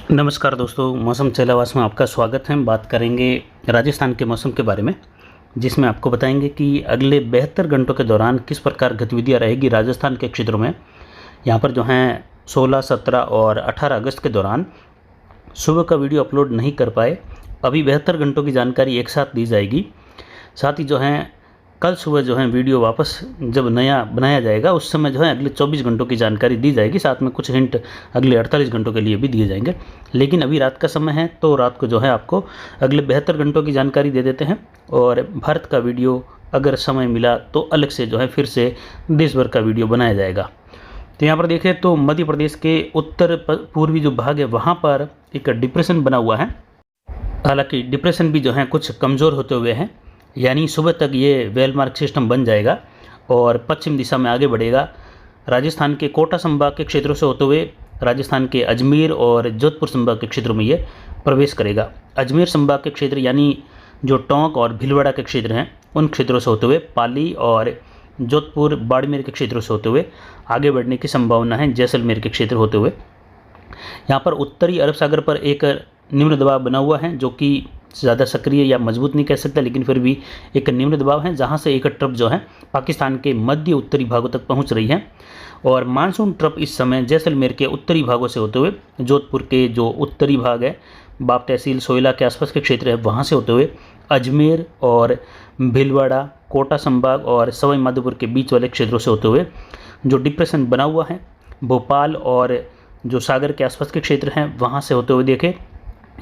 नमस्कार दोस्तों, मौसम चैलावास में आपका स्वागत है। हम बात करेंगे राजस्थान के मौसम के बारे में, जिसमें आपको बताएंगे कि अगले 72 घंटों के दौरान किस प्रकार गतिविधियां रहेगी राजस्थान के क्षेत्रों में। यहाँ पर जो हैं 16, 17 और 18 अगस्त के दौरान सुबह का वीडियो अपलोड नहीं कर पाए। अभी 72 घंटों की जानकारी एक साथ दी जाएगी। साथ ही जो हैं कल सुबह जो है वीडियो वापस जब नया बनाया जाएगा उस समय जो है अगले 24 घंटों की जानकारी दी जाएगी। साथ में कुछ हिंट अगले 48 घंटों के लिए भी दिए जाएंगे। लेकिन अभी रात का समय है तो रात को जो है आपको अगले 72 घंटों की जानकारी दे देते हैं। और भारत का वीडियो अगर समय मिला तो अलग से जो है फिर से देश भर का वीडियो बनाया जाएगा। तो यहाँ पर देखें तो मध्य प्रदेश के उत्तर पूर्वी जो भाग है वहाँ पर एक डिप्रेशन बना हुआ है। हालांकि डिप्रेशन भी जो है कुछ कमज़ोर होते हुए हैं, यानी सुबह तक ये वेलमार्क सिस्टम बन जाएगा और पश्चिम दिशा में आगे बढ़ेगा। राजस्थान के कोटा संभाग के क्षेत्रों से होते हुए राजस्थान के अजमेर और जोधपुर संभाग के क्षेत्रों में ये प्रवेश करेगा। अजमेर संभाग के क्षेत्र यानी जो टोंक और भीलवाड़ा के क्षेत्र हैं उन क्षेत्रों से होते हुए पाली और जोधपुर बाड़मेर के क्षेत्रों से होते हुए आगे बढ़ने की संभावना है। जैसलमेर के क्षेत्र होते हुए यहाँ पर उत्तरी अरब सागर पर एक निम्न दबाव बना हुआ है, जो कि ज़्यादा सक्रिय या मजबूत नहीं कह सकता, लेकिन फिर भी एक निम्न दबाव है, जहां से एक ट्रफ जो है पाकिस्तान के मध्य उत्तरी भागों तक पहुंच रही है। और मानसून ट्रफ इस समय जैसलमेर के उत्तरी भागों से होते हुए जोधपुर के जो उत्तरी भाग है, बाप तहसील सोयला के आसपास के क्षेत्र है, वहां से होते हुए अजमेर और भीलवाड़ा, कोटा संभाग और सवाई माधोपुर के बीच वाले क्षेत्रों से होते हुए जो डिप्रेशन बना हुआ है भोपाल और जो सागर के आसपास के क्षेत्र हैं वहाँ से होते हुए देखें,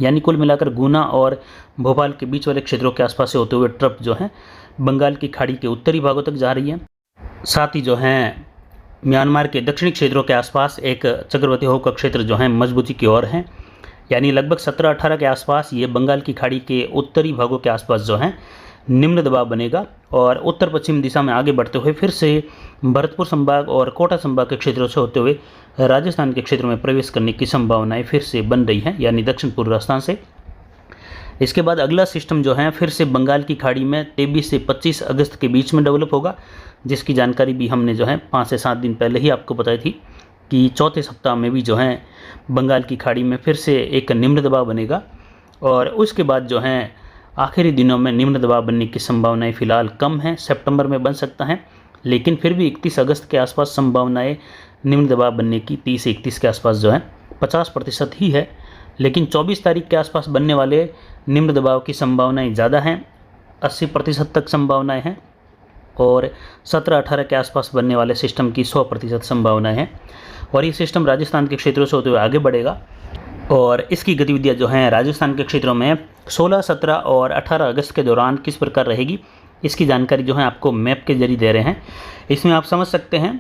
यानी कुल मिलाकर गुना और भोपाल के बीच वाले क्षेत्रों के आसपास से होते हुए ट्रफ जो है बंगाल की खाड़ी के उत्तरी भागों तक जा रही है। साथ ही जो है म्यांमार के दक्षिणी क्षेत्रों के आसपास एक चक्रवाती हवा का क्षेत्र जो है मजबूती की ओर है, यानी लगभग 17-18 के आसपास ये बंगाल की खाड़ी के उत्तरी भागों के आसपास जो है निम्न दबाव बनेगा और उत्तर पश्चिम दिशा में आगे बढ़ते हुए फिर से भरतपुर संभाग और कोटा संभाग के क्षेत्रों से होते हुए राजस्थान के क्षेत्र में प्रवेश करने की संभावनाएं फिर से बन रही हैं, यानी दक्षिण पूर्व राजस्थान से। इसके बाद अगला सिस्टम जो है फिर से बंगाल की खाड़ी में 23 से 25 अगस्त के बीच में डेवलप होगा, जिसकी जानकारी भी हमने जो है 5 से 7 दिन पहले ही आपको बताई थी कि चौथे सप्ताह में भी जो है बंगाल की खाड़ी में फिर से एक निम्न दबाव बनेगा। और उसके बाद जो है आखिरी दिनों में निम्न दबाव बनने की संभावनाएं फिलहाल कम हैं, सितंबर में बन सकता है, लेकिन फिर भी 31 अगस्त के आसपास संभावनाएं निम्न दबाव बनने की 30 से 31 के आसपास जो है 50% ही है। लेकिन 24 तारीख के आसपास बनने वाले निम्न दबाव की संभावनाएं ज़्यादा हैं, 80% तक संभावनाएं हैं। और 17-18 के आसपास बनने वाले सिस्टम की 100% संभावनाएं हैं। और ये सिस्टम राजस्थान के क्षेत्रों से होते हुए आगे बढ़ेगा और इसकी गतिविधियां जो हैं राजस्थान के क्षेत्रों में 16, 17 और 18 अगस्त के दौरान किस प्रकार रहेगी, इसकी जानकारी जो है आपको मैप के जरिए दे रहे हैं। इसमें आप समझ सकते हैं,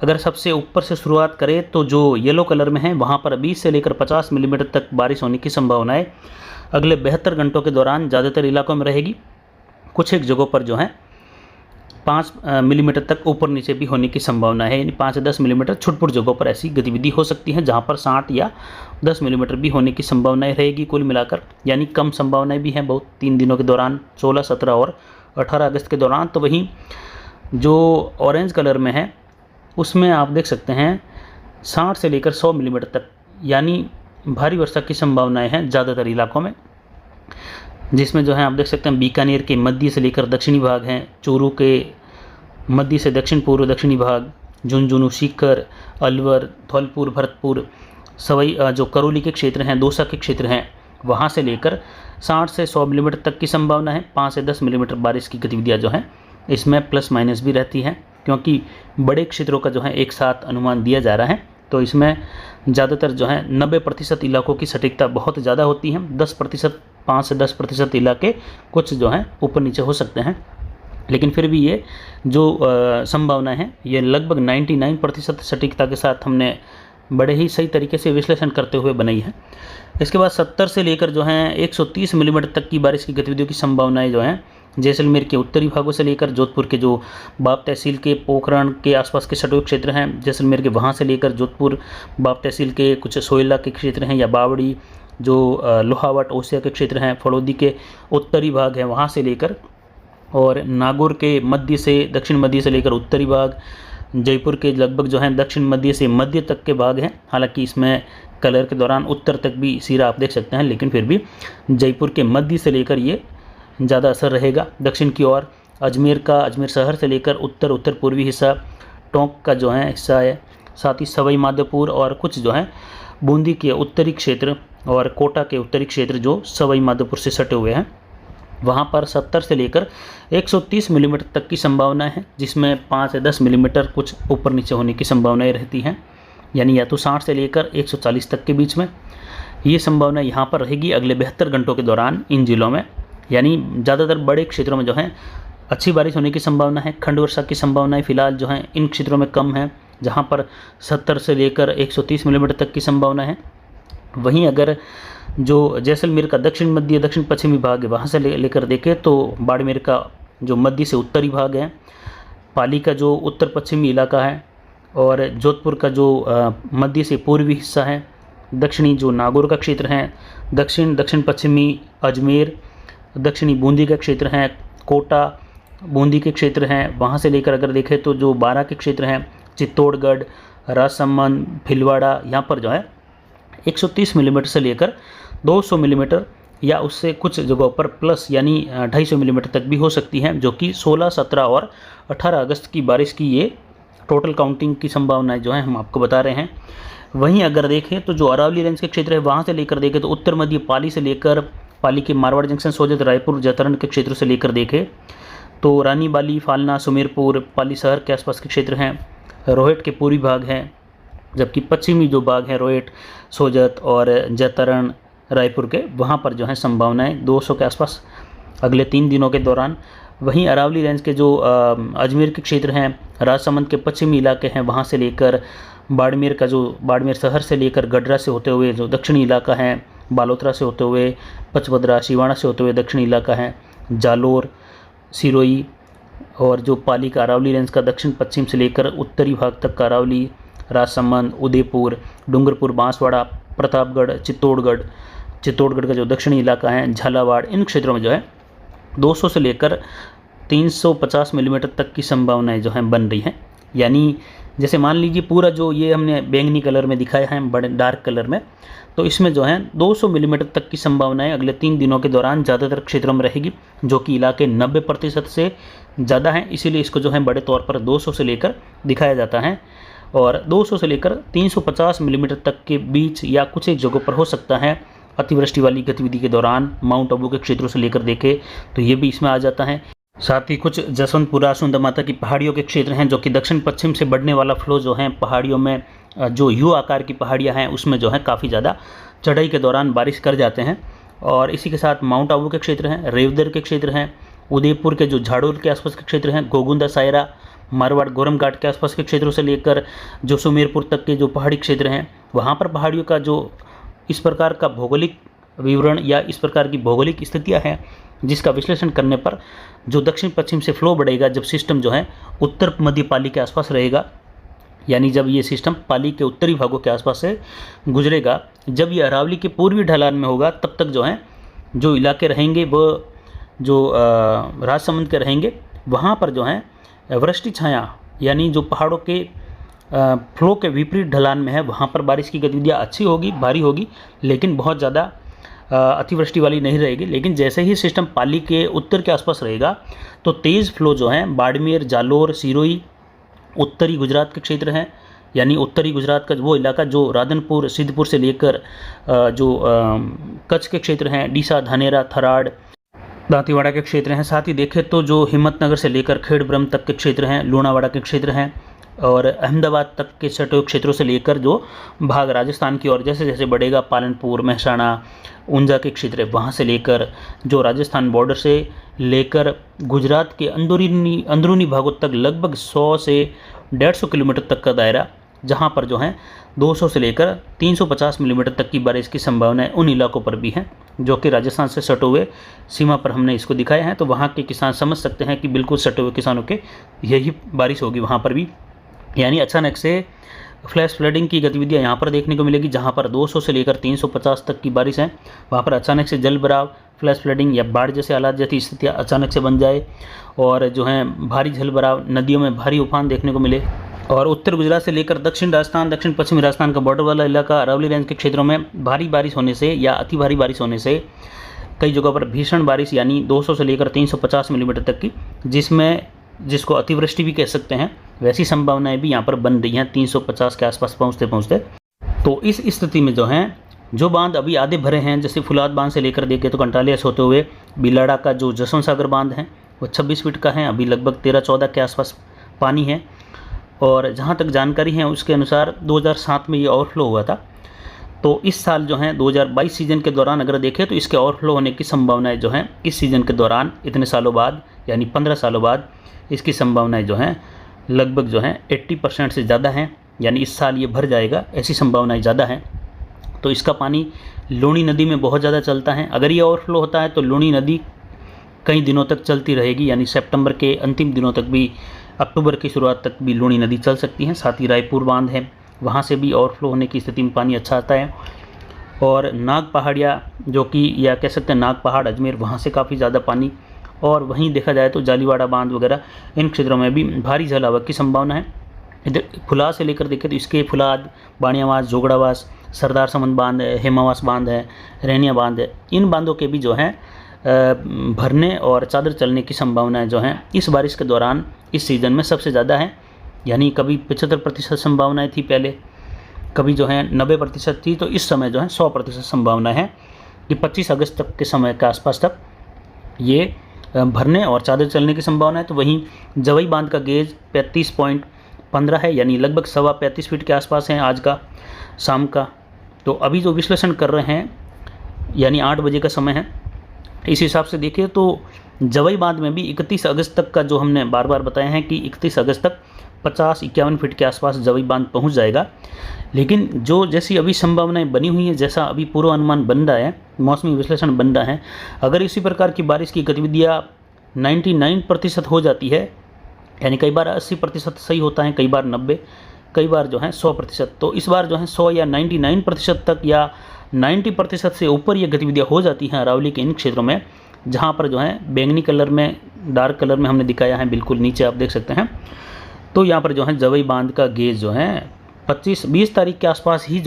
अगर सबसे ऊपर से शुरुआत करें तो जो येलो कलर में है वहाँ पर 20 से लेकर 50 मिलीमीटर तक बारिश होने की संभावनाएं अगले 72 घंटों के दौरान ज़्यादातर इलाकों में रहेगी। कुछ एक जगहों पर जो है 5 मिलीमीटर तक ऊपर नीचे भी होने की संभावना है, यानी 5 से 10 मिलीमीटर छुटपुट जगहों पर ऐसी गतिविधि हो सकती है, जहां पर 60 या 10 मिलीमीटर भी होने की संभावनाएं रहेगी कुल मिलाकर, यानी कम संभावनाएं भी हैं बहुत 3 दिनों के दौरान, 16, 17 और 18 अगस्त के दौरान। तो वहीं जो ऑरेंज कलर में है उसमें आप देख सकते हैं 60 से लेकर 100 मिलीमीटर तक, यानी भारी वर्षा की संभावनाएँ हैं ज़्यादातर इलाकों में, जिसमें जो है आप देख सकते हैं बीकानेर के मध्य से लेकर दक्षिणी भाग हैं, चूरू के मध्य से दक्षिण पूर्व दक्षिणी भाग, झुंझुनू, सीकर, अलवर, धौलपुर, भरतपुर, सवाई जो करौली के क्षेत्र हैं, दौसा के क्षेत्र हैं, वहाँ से लेकर 60 से 100 मिलीमीटर तक की संभावना है। 5 से 10 मिलीमीटर बारिश की गतिविधियाँ जो हैं इसमें प्लस माइनस भी रहती हैं, क्योंकि बड़े क्षेत्रों का जो है एक साथ अनुमान दिया जा रहा है। तो इसमें ज़्यादातर जो है 90% इलाकों की सटीकता बहुत ज़्यादा होती है। 10%, 5 से 10% इलाके कुछ जो हैं ऊपर नीचे हो सकते हैं, लेकिन फिर भी ये जो संभावना है ये लगभग 99% सटीकता के साथ हमने बड़े ही सही तरीके से विश्लेषण करते हुए बनाई है। इसके बाद 70 से लेकर जो है 130 मिलीमीटर तक की बारिश की गतिविधियों की संभावनाएं जो हैं जैसलमेर के उत्तरी भागों से लेकर जोधपुर के जो बाप तहसील के पोखरण के आसपास के सटोक क्षेत्र हैं जैसलमेर के, वहाँ से लेकर जोधपुर बाप तहसील के कुछ सोयला के क्षेत्र हैं या बावड़ी जो लोहावट ओसिया के क्षेत्र हैं, फड़ौदी के उत्तरी भाग हैं वहाँ से लेकर, और नागौर के मध्य से दक्षिण मध्य से लेकर उत्तरी भाग, जयपुर के लगभग जो है दक्षिण मध्य से मध्य तक के भाग हैं। हालांकि इसमें कलर के दौरान उत्तर तक भी सिरा आप देख सकते हैं, लेकिन फिर भी जयपुर के मध्य से लेकर ये ज़्यादा असर रहेगा। दक्षिण की ओर अजमेर शहर से लेकर उत्तर पूर्वी हिस्सा, टोंक का जो है हिस्सा है, साथ ही सवाई माधोपुर और कुछ जो है बूंदी के उत्तरी क्षेत्र और कोटा के उत्तरी क्षेत्र जो सवाई माधोपुर से सटे हुए हैं, वहाँ पर 70 से लेकर 130 मिलीमीटर तक की संभावना है, जिसमें 5 से 10 मिलीमीटर कुछ ऊपर नीचे होने की संभावनाएं रहती हैं, यानी या तो 60 से लेकर 140 तक के बीच में ये संभावना यहाँ पर रहेगी अगले 72 घंटों के दौरान इन जिलों में। यानी ज़्यादातर बड़े क्षेत्रों में जो है अच्छी बारिश होने की संभावना है। खंड वर्षा की संभावनाएं फिलहाल जो है इन क्षेत्रों में कम है, जहाँ पर 70 से लेकर 130 मिलीमीटर तक की संभावना है। वहीं अगर जो जैसलमेर का दक्षिण पश्चिमी भाग है वहाँ से लेकर देखें तो बाड़मेर का जो मध्य से उत्तरी भाग है, पाली का जो उत्तर पश्चिमी इलाका है और जोधपुर का जो मध्य से पूर्वी हिस्सा है, दक्षिणी जो नागौर का क्षेत्र है, दक्षिण पश्चिमी अजमेर, दक्षिणी बूंदी का क्षेत्र है, कोटा बूंदी के क्षेत्र हैं, वहाँ से लेकर अगर देखें तो जो बारां के क्षेत्र हैं, चित्तौड़गढ़, राजसमंद, भीलवाड़ा, यहाँ पर जो है 130 मिलीमीटर से लेकर 200 मिलीमीटर या उससे कुछ जगहों पर प्लस यानी 250 मिलीमीटर तक भी हो सकती हैं, जो कि 16, 17 और 18 अगस्त की बारिश की ये टोटल काउंटिंग की संभावनाएं जो है हम आपको बता रहे हैं। वहीं अगर देखें तो जो अरावली रेंज के क्षेत्र है वहाँ से लेकर देखें तो उत्तर मध्य पाली से लेकर पाली के मारवाड़ जंक्शन, सोजत, रायपुर, जैतरण के क्षेत्रों से लेकर देखें तो रानी बाली, फालना, सुमेरपुर, पाली शहर के आसपास के क्षेत्र हैं, रोहट के पूर्वी भाग हैं, जबकि पश्चिमी जो भाग हैं रोहट, सोजत और जैतरण, रायपुर के, वहाँ पर जो है संभावनाएं 200 के आसपास अगले 3 दिनों के दौरान। वहीं अरावली रेंज के जो अजमेर के क्षेत्र हैं, राजसमंद के पश्चिमी इलाके हैं, वहाँ से लेकर बाड़मेर का जो बाड़मेर शहर से लेकर गडरा से होते हुए जो दक्षिणी इलाका है, बालोतरा से होते हुए पचपदरा, सिवाना से होते हुए दक्षिणी इलाका है, जालोर, सिरोही और जो पाली का अरावली रेंज का दक्षिण पश्चिम से लेकर उत्तरी भाग तक का अरावली, राजसमंद, उदयपुर, डूंगरपुर, बांसवाड़ा, प्रतापगढ़, चित्तौड़गढ़ का जो दक्षिणी इलाका है, झालावाड़, इन क्षेत्रों में जो है 200 से लेकर 350 मिलीमीटर तक की संभावनाएं जो हैं बन रही हैं। यानी जैसे मान लीजिए पूरा जो ये हमने बैंगनी कलर में दिखाया है बड़े डार्क कलर में, तो इसमें जो है 200 मिलीमीटर तक की संभावनाएं अगले 3 दिनों के दौरान ज़्यादातर क्षेत्रों में रहेगी, जो कि इलाके 90% से ज़्यादा हैं, इसीलिए इसको जो है बड़े तौर पर 200 से लेकर दिखाया जाता है। और 200 से लेकर 350 मिलीमीटर तक के बीच या कुछ एक जगहों पर हो सकता है अतिवृष्टि वाली गतिविधि के दौरान। माउंट आबू के क्षेत्रों से लेकर देखें तो ये भी इसमें आ जाता है। साथ ही कुछ जसवंतपुरा, सुंदरमाता की पहाड़ियों के क्षेत्र हैं, जो कि दक्षिण पश्चिम से बढ़ने वाला फ्लो जो है पहाड़ियों में, जो यू आकार की पहाड़ियाँ हैं उसमें जो है काफ़ी ज़्यादा चढ़ाई के दौरान बारिश कर जाते हैं। और इसी के साथ माउंट आबू के क्षेत्र हैं, रेवदर के क्षेत्र हैं, उदयपुर के जो झाड़ोल के आसपास के क्षेत्र हैं, गोगुंदा, सायरा, मारवाड़, गोरम घाट के आसपास के क्षेत्रों से लेकर जो सुमेरपुर तक के जो पहाड़ी क्षेत्र हैं, वहाँ पर पहाड़ियों का जो इस प्रकार का भौगोलिक विवरण या इस प्रकार की भौगोलिक स्थितियाँ हैं, जिसका विश्लेषण करने पर जो दक्षिण पश्चिम से फ्लो बढ़ेगा, जब सिस्टम जो है उत्तर मध्य पाली के आसपास रहेगा, यानी जब ये सिस्टम पाली के उत्तरी भागों के आसपास से गुजरेगा, जब ये अरावली के पूर्वी ढलान में होगा, तब तक जो है जो इलाके रहेंगे वो जो राजसमंद के रहेंगे, वहाँ पर जो है वृष्टि छाया यानी जो पहाड़ों के फ्लो के विपरीत ढलान में है, वहाँ पर बारिश की गतिविधियाँ अच्छी होगी, भारी होगी, लेकिन बहुत ज़्यादा अतिवृष्टि वाली नहीं रहेगी। लेकिन जैसे ही सिस्टम पाली के उत्तर के आसपास रहेगा तो तेज़ फ्लो जो है बाड़मेर, जालोर, सिरोही, उत्तरी गुजरात के क्षेत्र हैं, यानी उत्तरी गुजरात का वो इलाका जो राधनपुर, सिद्धपुर से लेकर जो कच्छ के क्षेत्र हैं, डीसा, धानेरा, थराड़, दांतीवाड़ा के क्षेत्र हैं। साथ ही देखें तो जो हिम्मतनगर से लेकर खेड़ब्रह्म तक के क्षेत्र हैं, लूणावाड़ा के क्षेत्र हैं और अहमदाबाद तक के सटे क्षेत्रों से लेकर जो भाग राजस्थान की ओर जैसे जैसे बढ़ेगा, पालनपुर, महसाणा, ऊंजा के क्षेत्र है, वहाँ से लेकर जो राजस्थान बॉर्डर से लेकर गुजरात के अंदरूनी भागों तक लगभग 100 से 150 किलोमीटर तक का दायरा, जहाँ पर जो है 200 से लेकर 350 मिलीमीटर तक की बारिश की संभावना उन इलाकों पर भी है, जो कि राजस्थान से सटे हुए सीमा पर हमने इसको दिखाया है। तो वहाँ के किसान समझ सकते हैं कि बिल्कुल सटे हुए किसानों के यही बारिश होगी वहाँ पर भी, यानी अचानक से फ्लैश फ्लडिंग की गतिविधियाँ यहाँ पर देखने को मिलेगी। जहाँ पर 200 से लेकर 350 तक की बारिश है, वहाँ पर अचानक से जल भराव, फ्लैश फ्लडिंग या बाढ़ जैसे हालात जैसी स्थितियाँ अचानक से बन जाए और जो है भारी जल भराव, नदियों में भारी उफान देखने को मिले, और उत्तर गुजरात से लेकर दक्षिण राजस्थान, दक्षिण पश्चिमी राजस्थान का बॉर्डर वाला इलाका, अरावली रेंज के क्षेत्रों में भारी बारिश होने से या अति भारी बारिश होने से कई जगहों पर भीषण बारिश यानी 200 से लेकर 350 मिलीमीटर तक की, जिसको अतिवृष्टि भी कह सकते हैं, वैसी संभावनाएं भी यहाँ पर बन रही हैं 350 के आसपास पहुँचते। तो इस स्थिति में जो बांध अभी आधे भरे हैं, जैसे फुलाद बांध से लेकर देखें तो कंटालिया से होते हुए बिलाड़ा का जो जसवंत सागर बांध है वो 26 फीट का है, अभी लगभग 13-14 के आसपास पानी है। और जहाँ तक जानकारी है उसके अनुसार 2007 में ये ओवरफ्लो हुआ था। तो इस साल 2022 सीजन के दौरान अगर देखें तो इसके ओवरफ्लो होने की संभावनाएं इस सीज़न के दौरान इतने सालों बाद यानी 15 सालों बाद इसकी संभावनाएं लगभग 80% से ज़्यादा हैं, यानी इस साल ये भर जाएगा, ऐसी संभावनाएं ज़्यादा हैं। तो इसका पानी लूणी नदी में बहुत ज़्यादा चलता है। अगर ये ओवरफ्लो होता है तो लूणी नदी कई दिनों तक चलती रहेगी, यानी सितंबर के अंतिम दिनों तक भी, अक्टूबर की शुरुआत तक भी लूणी नदी चल सकती है। साथ ही रायपुर बांध है, वहाँ से भी ओवरफ्लो होने की स्थिति में पानी अच्छा आता है। और नाग पहाड़िया जो कि या कह सकते हैं नाग पहाड़ अजमेर, वहाँ से काफ़ी ज़्यादा पानी। और वहीं देखा जाए तो जालीवाड़ा बांध वगैरह इन क्षेत्रों में भी भारी जल आवक की संभावना है। इधर फुलाद से लेकर देखें तो इसके फुलाद, बाणियावास, जोगड़ावास, सरदार समंद बांध है, हेमावास बांध है, रैनिया बांध है, इन बांधों के भी भरने और चादर चलने की संभावनाएं इस बारिश के दौरान इस सीज़न में सबसे ज़्यादा है। यानी कभी 75% संभावनाएं थी पहले, कभी 90% थी, तो इस समय 100% संभावना है कि 25 अगस्त तक के समय के आसपास तक ये भरने और चादर चलने की संभावना है। तो वहीं जवई बांध का गेज 35.15 है, यानी लगभग 35 फीट के आसपास है आज का शाम का। तो अभी जो विश्लेषण कर रहे हैं यानी 8 बजे का समय है, इस हिसाब से देखिए तो जवई बांध में भी 31 अगस्त तक का, जो हमने बार बार बताया है कि 31 अगस्त तक 50-51 फीट के आसपास जवई बांध पहुंच जाएगा। लेकिन जैसी अभी संभावनाएं बनी हुई है, जैसा अभी पूर्वानुमान बन रहा है, मौसमी विश्लेषण बन रहा है, अगर इसी प्रकार की बारिश की गतिविधियाँ 99% हो जाती है, यानी कई बार 80% सही होता है, कई बार 90, कई बार 100%, तो इस बार 100 या 99% तक या 90% से ऊपर ये गतिविधियाँ हो जाती हैं अरावली के इन क्षेत्रों में, जहाँ पर बैंगनी कलर में, डार्क कलर में हमने दिखाया है, बिल्कुल नीचे आप देख सकते हैं। तो यहाँ पर जवई बांध का गेज 25-20 तारीख के आसपास ही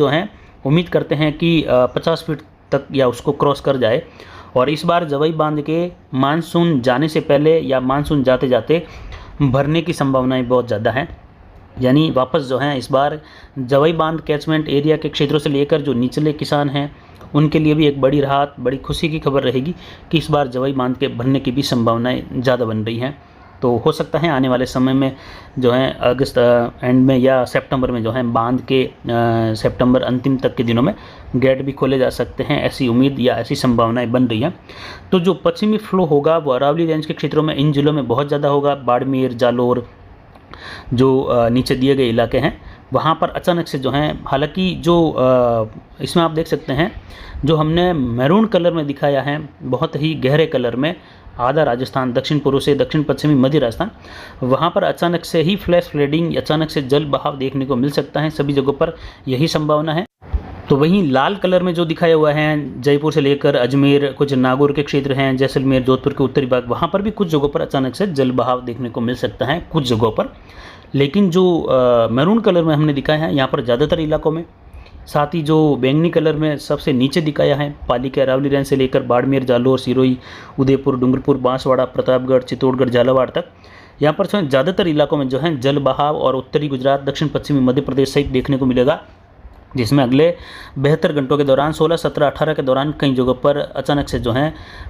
उम्मीद करते हैं कि 50 फीट तक या उसको क्रॉस कर जाए। और इस बार जवई बांध के मानसून जाने से पहले या मानसून जाते जाते भरने की संभावनाएं बहुत ज़्यादा हैं, यानी वापस इस बार जवई बांध कैचमेंट एरिया के क्षेत्रों से लेकर जो निचले किसान हैं उनके लिए भी एक बड़ी राहत, बड़ी खुशी की खबर रहेगी कि इस बार जवई बांध के भरने की भी संभावनाएं ज़्यादा बन रही हैं। तो हो सकता है आने वाले समय में अगस्त एंड में या सितंबर में बांध के सितंबर अंतिम तक के दिनों में गेट भी खोले जा सकते हैं, ऐसी उम्मीद या ऐसी संभावनाएं बन रही हैं। तो जो पश्चिमी फ्लो होगा वो अरावली रेंज के क्षेत्रों में, इन जिलों में बहुत ज़्यादा होगा। बाड़मेर, जालोर, जो नीचे दिए गए इलाके हैं, वहाँ पर अचानक से हालांकि इसमें आप देख सकते हैं जो हमने मैरून कलर में दिखाया है, बहुत ही गहरे कलर में, आधा राजस्थान, दक्षिण पूर्व से दक्षिण पश्चिमी मध्य राजस्थान, वहाँ पर अचानक से ही फ्लैश फ्लडिंग, अचानक से जल बहाव देखने को मिल सकता है। सभी जगहों पर यही संभावना है। तो वहीं लाल कलर में जो दिखाया हुआ है, जयपुर से लेकर अजमेर, कुछ नागौर के क्षेत्र हैं, जैसलमेर, जोधपुर के उत्तरी भाग, वहाँ पर भी कुछ जगहों पर अचानक से जल बहाव देखने को मिल सकता है कुछ जगहों पर। लेकिन जो मैरून कलर में हमने दिखाया है यहाँ पर ज़्यादातर इलाकों में, साथ ही जो बैंगनी कलर में सबसे नीचे दिखाया है पाली के अरावली रेंज से लेकर बाड़मेर, जालोर, सिरोही, उदयपुर, डूंगरपुर, बांसवाड़ा, प्रतापगढ़, चित्तौड़गढ़, झालावाड़ तक, यहाँ पर ज़्यादातर इलाकों में जल बहाव और उत्तरी गुजरात, दक्षिण पश्चिमी मध्य प्रदेश सहित देखने को मिलेगा, जिसमें अगले 72 घंटों के दौरान 16, 17, 18 के दौरान कई जगहों पर अचानक से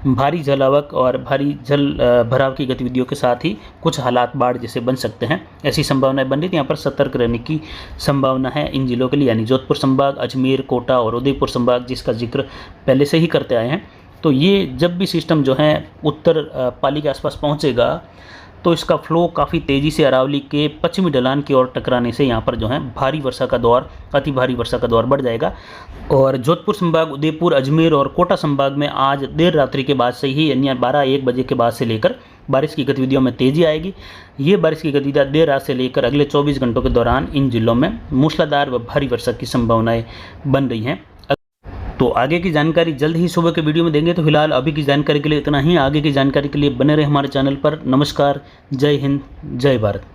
भारी जल आवक और भारी जल भराव की गतिविधियों के साथ ही कुछ हालात बाढ़ जैसे बन सकते हैं, ऐसी संभावनाएं बन रही थी। यहाँ पर सतर्क रहने की संभावना है इन जिलों के लिए, यानी जोधपुर संभाग, अजमेर, कोटा और उदयपुर संभाग, जिसका जिक्र पहले से ही करते आए हैं। तो ये जब भी सिस्टम उत्तर पाली के आसपास पहुँचेगा तो इसका फ्लो काफ़ी तेज़ी से अरावली के पश्चिमी ढलान की ओर टकराने से यहाँ पर भारी वर्षा का दौर, अति भारी वर्षा का दौर बढ़ जाएगा। और जोधपुर संभाग, उदयपुर, अजमेर और कोटा संभाग में आज देर रात्रि के बाद से ही, यानी 12-1 बजे के बाद से लेकर बारिश की गतिविधियों में तेज़ी आएगी। ये बारिश की गतिविधियाँ देर रात से लेकर अगले 24 घंटों के दौरान इन जिलों में मूसलाधार व भारी वर्षा की संभावनाएँ बन रही हैं। तो आगे की जानकारी जल्द ही सुबह के वीडियो में देंगे। तो फिलहाल अभी की जानकारी के लिए इतना ही। आगे की जानकारी के लिए बने रहे हमारे चैनल पर। नमस्कार, जय हिंद, जय भारत।